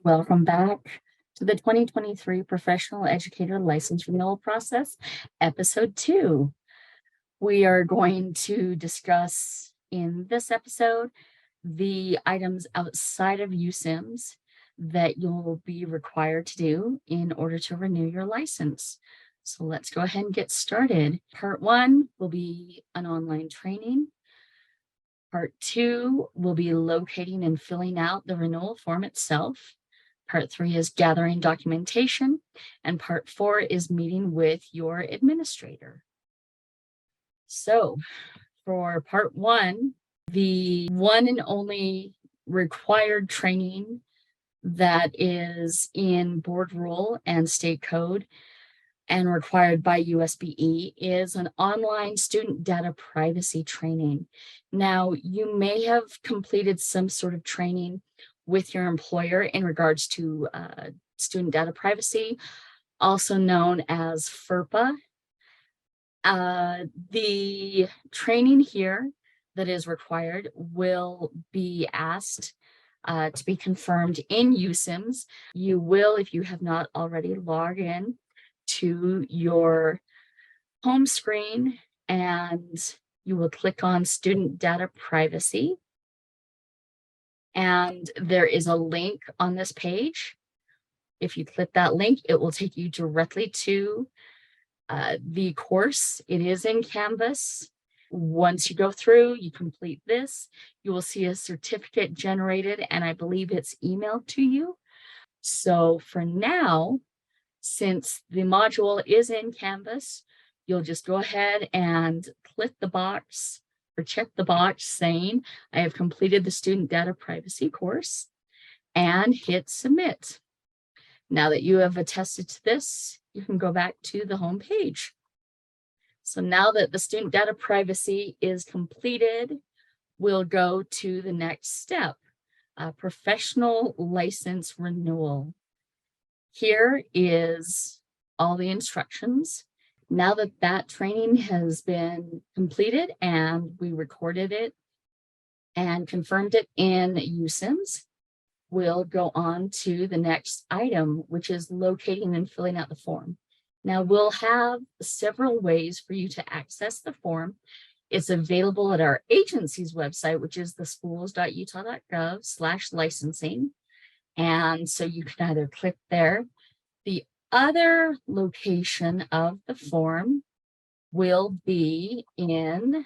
Welcome back to the 2023 Professional Educator License Renewal Process, Episode 2. We are going to discuss in this episode the items outside of USIMS that you'll be required to do in order to renew your license. So let's go ahead and get started. Part 1 will be an online training. Part 2 will be locating and filling out the renewal form itself. Part 3 is gathering documentation, and part 4 is meeting with your administrator. So for part 1, the one and only required training that is in board rule and state code and required by USBE is an online student data privacy training. Now, you may have completed some sort of training with your employer in regards to student data privacy, also known as FERPA. The training here that is required will be asked to be confirmed in USIMS. You will, if you have not already, log in to your home screen and you will click on Student Data Privacy. And there is a link on this page. If you click that link, it will take you directly to the course. It is in Canvas. Once you go through, you complete this, you will see a certificate generated, and I believe it's emailed to you. So for now, since the module is in Canvas, you'll just go ahead and click the box or check the box saying, I have completed the student data privacy course, and hit submit. Now that you have attested to this, you can go back to the home page. So now that the student data privacy is completed, we'll go to the next step, professional license renewal. Here is all the instructions. Now that that training has been completed and we recorded it and confirmed it in USIMS, we'll go on to the next item, which is locating and filling out the form. Now we'll have several ways for you to access the form. It's available at our agency's website, which is theschools.utah.gov/licensing. And so you can either click there. The other location of the form will be in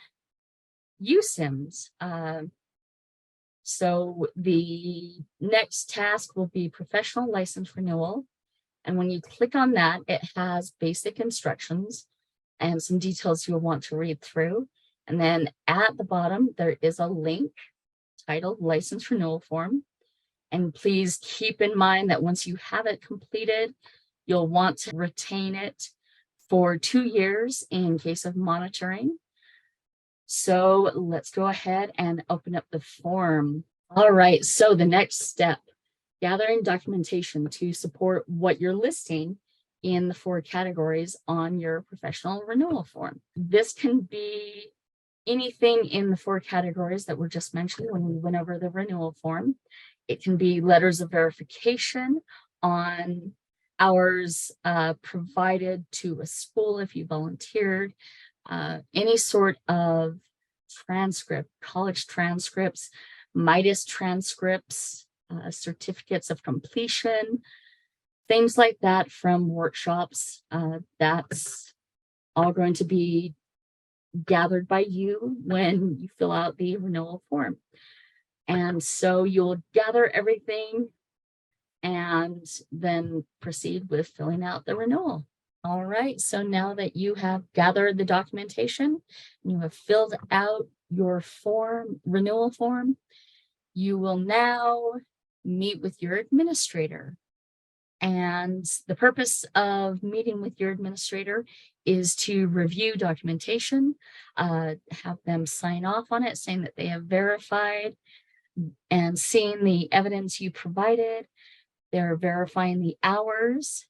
USIMS. So the next task will be professional license renewal. And when you click on that, it has basic instructions and some details you'll want to read through. And then at the bottom, there is a link titled License Renewal Form. And please keep in mind that once you have it completed, you'll want to retain it for 2 years in case of monitoring. So let's go ahead and open up the form. All right, so the next step, gathering documentation to support what you're listing in the 4 categories on your professional renewal form. This can be anything in the 4 categories that were just mentioned when we went over the renewal form. It can be letters of verification on hours provided to a school if you volunteered, any sort of transcript, college transcripts, Midas transcripts, certificates of completion, things like that from workshops. That's all going to be gathered by you when you fill out the renewal form. And so you'll gather everything and then proceed with filling out the renewal. All right, so now that you have gathered the documentation, you have filled out your form, renewal form, you will now meet with your administrator. And the purpose of meeting with your administrator is to review documentation, have them sign off on it, saying that they have verified and seen the evidence you provided. They're verifying the hours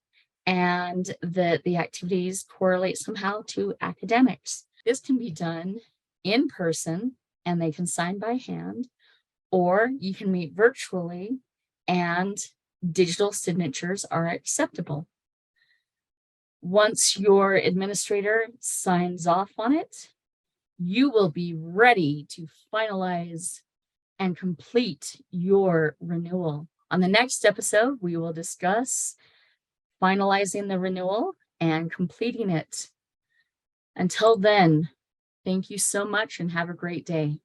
and that the activities correlate somehow to academics. This can be done in person and they can sign by hand, or you can meet virtually and digital signatures are acceptable. Once your administrator signs off on it, you will be ready to finalize and complete your renewal. On the next episode, we will discuss finalizing the renewal and completing it. Until then, thank you so much and have a great day.